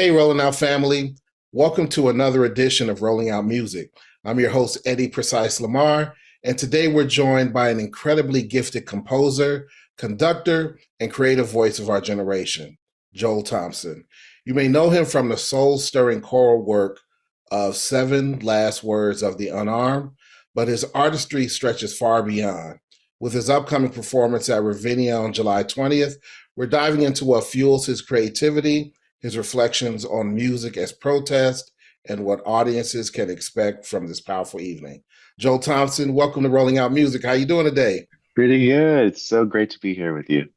Hey, Rolling Out family. Welcome to another edition of Rolling Out Music. I'm your host, Eddy Precise Lamarre, and today we're joined by an incredibly gifted composer, conductor, and creative voice of our generation, Joel Thompson. You may know him from the soul-stirring choral work of Seven Last Words of the Unarmed, but his artistry stretches far beyond. With his upcoming performance at Ravinia on July 20th, we're diving into what fuels his creativity, his reflections on music as protest, and what audiences can expect from this powerful evening. Joel Thompson, welcome to Rolling Out Music. How you doing today? Pretty good. It's so great to be here with you.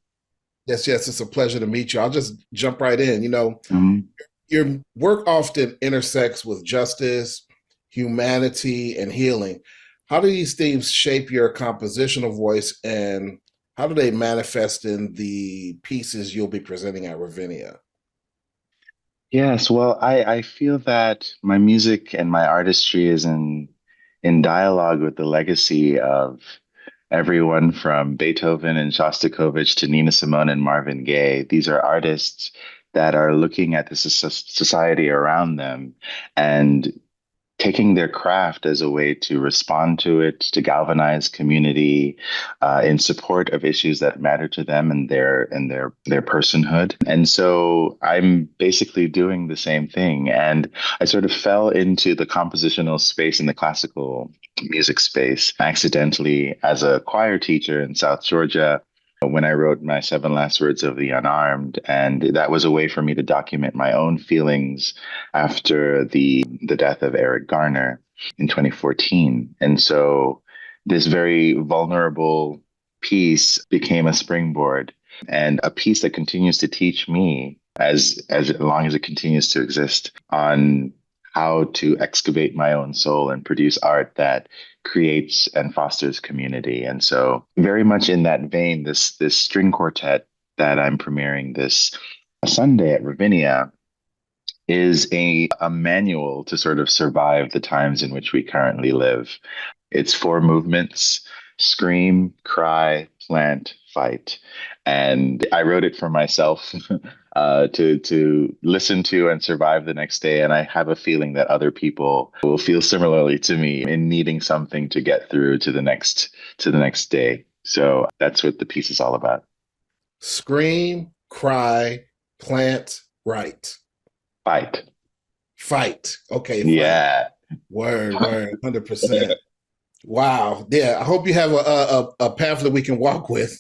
Yes, it's a pleasure to meet you. I'll just jump right in. Mhm. Your work often intersects with justice, humanity, and healing. How do these themes shape your compositional voice, and how do they manifest in the pieces you'll be presenting at Ravinia? Yes, well, I feel that my music and my artistry is in dialogue with the legacy of everyone from Beethoven and Shostakovich to Nina Simone and Marvin Gaye. These are artists that are looking at the society around them and taking their craft as a way to respond to it, to galvanize community in support of issues that matter to them and their personhood. And so I'm basically doing the same thing. And I sort of fell into the compositional space in the classical music space accidentally as a choir teacher in South Georgia when I wrote my Seven Last Words of the Unarmed. And that was a way for me to document my own feelings after the death of Eric Garner in 2014. And so this very vulnerable piece became a springboard and a piece that continues to teach me as long as it continues to exist on how to excavate my own soul and produce art that creates and fosters community. And so very much in that vein, this string quartet that I'm premiering this Sunday at Ravinia is a manual to sort of survive the times in which we currently live. It's four movements: scream, cry, plant, fight. And I wrote it for myself to listen to and survive the next day. And I have a feeling that other people will feel similarly to me in needing something to get through to the next day. So that's what the piece is all about. Scream, cry, plant, write. Fight. Fight. Okay, fight. Yeah. Word, 100%. Wow. Yeah, I hope you have a pamphlet we can walk with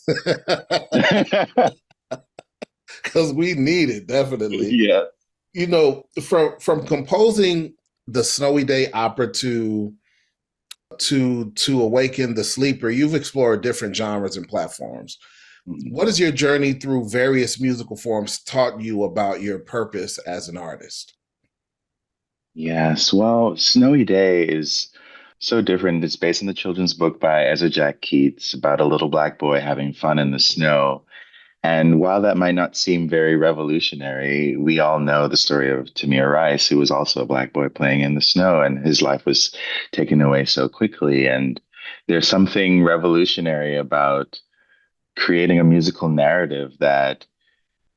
because we need it, definitely. Yeah. From composing the Snowy Day opera to awaken the sleeper, you've explored different genres and platforms. What has your journey through various musical forms taught you about your purpose as an artist? Yes, well, Snowy Day is so different. It's based on the children's book by Ezra Jack Keats about a little black boy having fun in the snow. And while that might not seem very revolutionary, we all know the story of Tamir Rice, who was also a black boy playing in the snow, and his life was taken away so quickly. And there's something revolutionary about creating a musical narrative that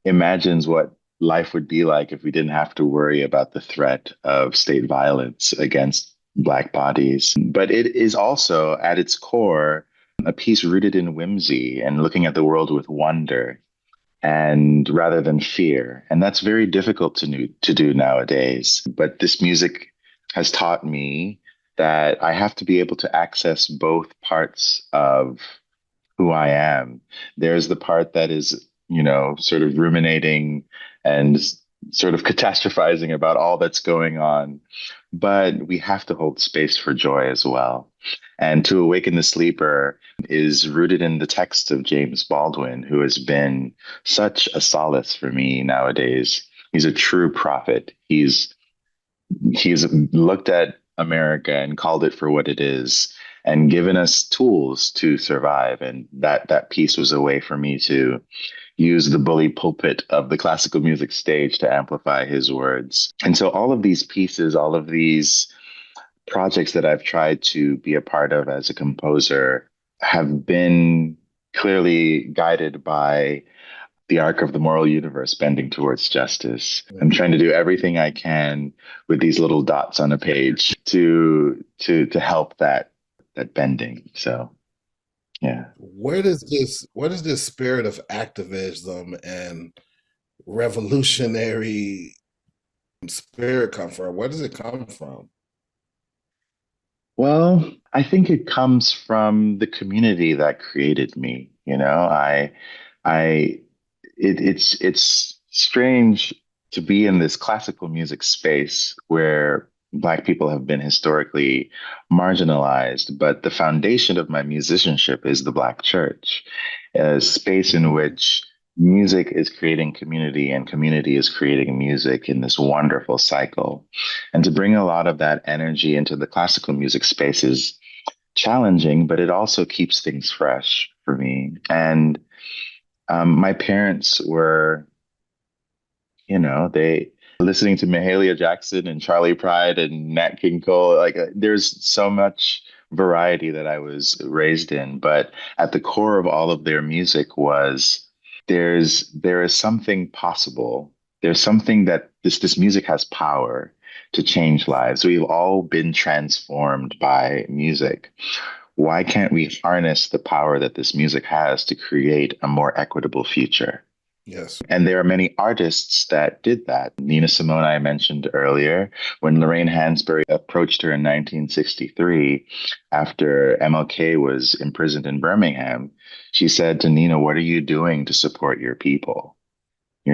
imagines what life would be like if we didn't have to worry about the threat of state violence against Black bodies. But it is also, at its core, a piece rooted in whimsy and looking at the world with wonder and rather than fear. And that's very difficult to do nowadays. But this music has taught me that I have to be able to access both parts of who I am. There's the part that is, sort of ruminating and sort of catastrophizing about all that's going on. But we have to hold space for joy as well. And To Awaken the Sleeper is rooted in the text of James Baldwin, who has been such a solace for me nowadays. He's a true prophet. He's looked at America and called it for what it is and given us tools to survive. And that piece was a way for me to use the bully pulpit of the classical music stage to amplify his words. And so all of these pieces, all of these projects that I've tried to be a part of as a composer have been clearly guided by the arc of the moral universe bending towards justice. I'm Mhm. trying to do everything I can with these little dots on a page to help that bending. So yeah. Where does this spirit of activism and revolutionary spirit come from? Where does it come from? Well, I think it comes from the community that created me. I, it's strange to be in this classical music space where Black people have been historically marginalized, but the foundation of my musicianship is the Black church, a space in Mhm. which music is creating community and community is creating music in this wonderful cycle. And to bring a lot of that energy into the classical music space is challenging, but it also keeps things fresh for me. And my parents were, they listening to Mahalia Jackson and Charlie Pride and Nat King Cole. Like, there's so much variety that I was raised in, but at the core of all of their music was there is something possible. There's something that this music has power to change lives. We've all been transformed by music. Why can't we harness the power that this music has to create a more equitable future? Yes. And there are many artists that did that. Nina Simone, I mentioned earlier, when Lorraine Hansberry approached her in 1963 after MLK was imprisoned in Birmingham, she said to Nina, "What are you doing to support your people?"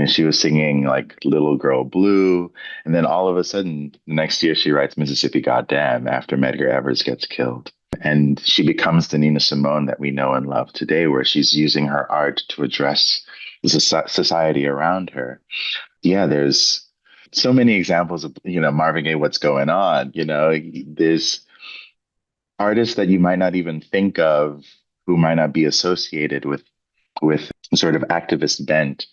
She was singing like Little Girl Blue. And then all of a sudden, the next year, she writes Mississippi Goddam after Medgar Evers gets killed. And she becomes the Nina Simone that we know and love today, where she's using her art to address the society around her. Yeah, there's so many examples of, Marvin Gaye, What's Going On? There's artists that you might not even think of who might not be associated with sort of activist bent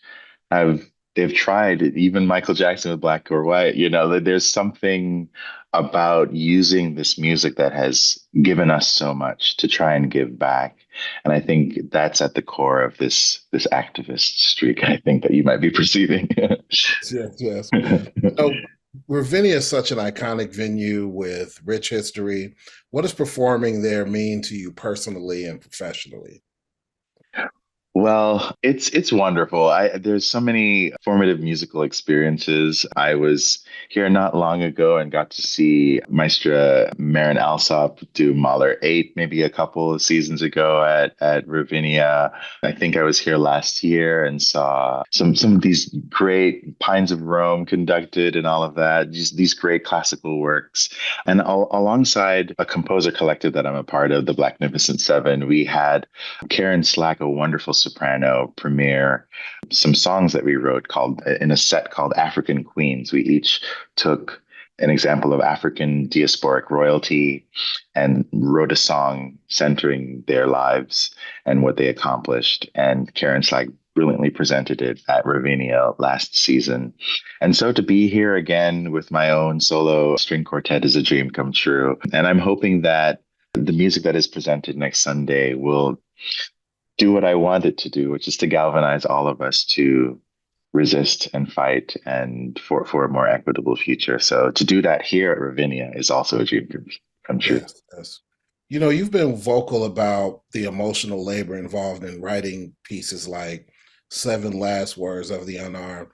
have they've tried even Michael Jackson with Black or White. There's something about using this music that has given us so much to try and give back. And I think that's at the core of this activist streak, I think, that you might be perceiving. Yes, yes. So, Ravinia is such an iconic venue with rich history. What does performing there mean to you personally and professionally? Well, it's wonderful. There's so many formative musical experiences. I was here not long ago and got to see Maestra Marin Alsop do Mahler 8 maybe a couple of seasons ago at Ravinia. I think I was here last year and saw some of these great Pines of Rome conducted and all of that. Just these great classical works. And alongside a composer collective that I'm a part of, the Blacknificent Seven, we had Karen Slack, a wonderful soprano, premiere some songs that we wrote called in a set called African Queens. We each took an example of African diasporic royalty and wrote a song centering their lives and what they accomplished. And Karen Slack brilliantly presented it at Ravinia last season. And so to be here again with my own solo string quartet is a dream come true. And I'm hoping that the music that is presented next Sunday will do what I want it to do, which is to galvanize all of us to resist and fight and for a more equitable future. So to do that here at Ravinia is also a dream come true. Yes, yes. You've been vocal about the emotional labor involved in writing pieces like Seven Last Words of the Unarmed.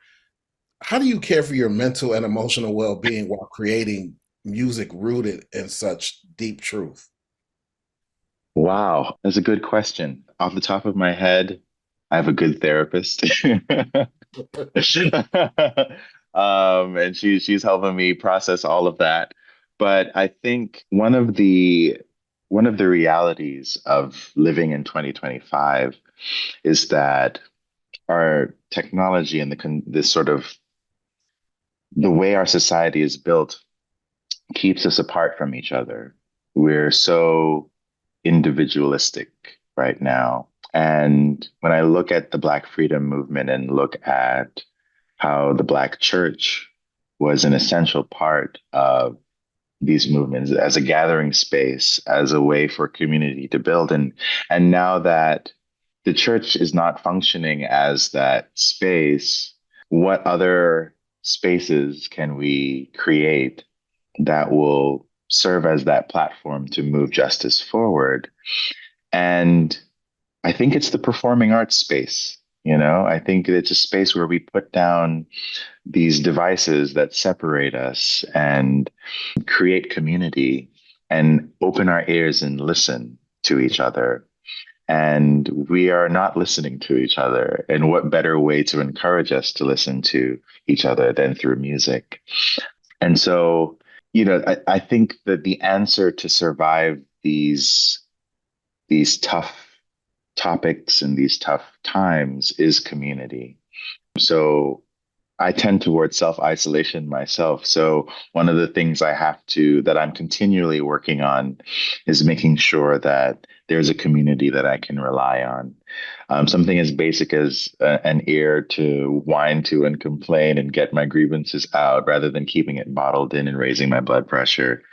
How do you care for your mental and emotional well-being while creating music rooted in such deep truth? Wow, that's a good question. Off the top of my head, I have a good therapist. And she's helping me process all of that. But I think one of the realities of living in 2025 is that our technology and this sort of the way our society is built keeps us apart from each other. We're so individualistic right now. And when I look at the Black freedom movement and look at how the Black church was an essential part of these movements as a gathering space, as a way for community to build. And now that the church is not functioning as that space, what other spaces can we create that will serve as that platform to move justice forward? And I think it's the performing arts space. I think it's a space where we put down these devices that separate us and create community and open our ears and listen to each other. And we are not listening to each other. And what better way to encourage us to listen to each other than through music? And so, I think that the answer to survive these tough topics and these tough times is community. So I tend towards self-isolation myself. So one of the things that I'm continually working on is making sure that there's a community that I can rely on. Something as basic as an ear to whine to and complain and get my grievances out rather than keeping it bottled in and raising my blood pressure.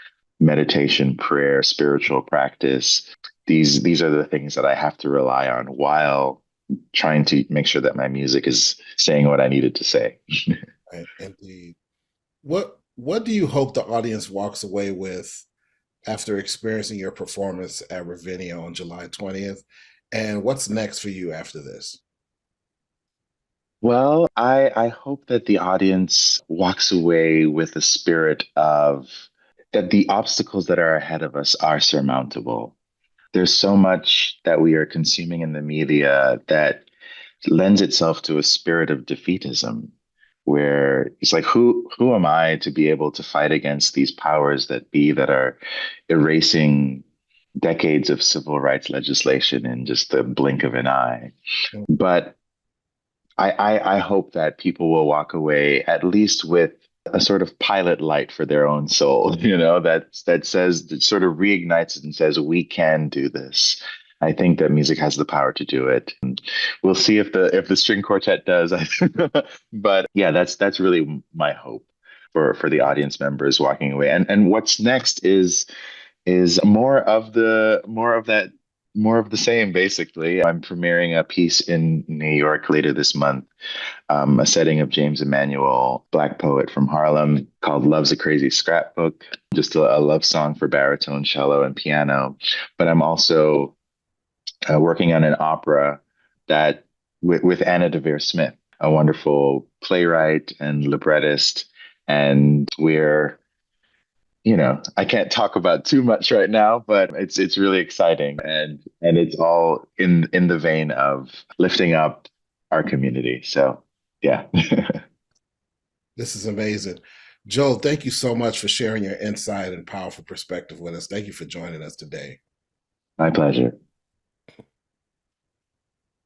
Meditation, prayer, spiritual practice. These are the things that I have to rely on while trying to make sure that my music is saying what I needed to say. Indeed. What do you hope the audience walks away with after experiencing your performance at Ravinia on July 20th? And what's next for you after this? Well, I hope that the audience walks away with a spirit of that the obstacles that are ahead of us are surmountable. There's so much that we are consuming in the media that lends itself to a spirit of defeatism, where it's like, who am I to be able to fight against these powers that be that are erasing decades of civil rights legislation in just the blink of an eye? But I hope that people will walk away at least with a sort of pilot light for their own soul, that sort of reignites it and says, we can do this. I think that music has the power to do it. We'll see if the string quartet does. But yeah, that's really my hope for the audience members walking away. And what's next is more of the same, basically. I'm premiering a piece in New York later this month, a setting of James Emanuel, Black poet from Harlem, called Love's a Crazy Scrapbook, just a love song for baritone, cello, and piano. But I'm also working on an opera that with Anna Deavere Smith, a wonderful playwright and librettist. And we're I can't talk about too much right now, but it's really exciting, and it's all in the vein of lifting up our community. So yeah. This is amazing. Joel, thank you so much for sharing your insight and powerful perspective with us. Thank you for joining us today. My pleasure.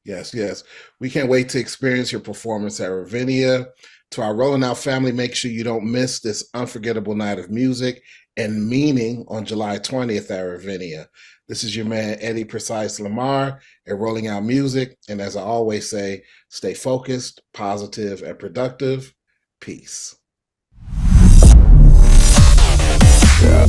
Yes. We can't wait to experience your performance at Ravinia. To our Rolling Out family, make sure you don't miss this unforgettable night of music and meaning on July 20th at Ravinia. This is your man, Eddy Precise Lamarre at Rolling Out Music. And as I always say, stay focused, positive, and productive. Peace. Yeah.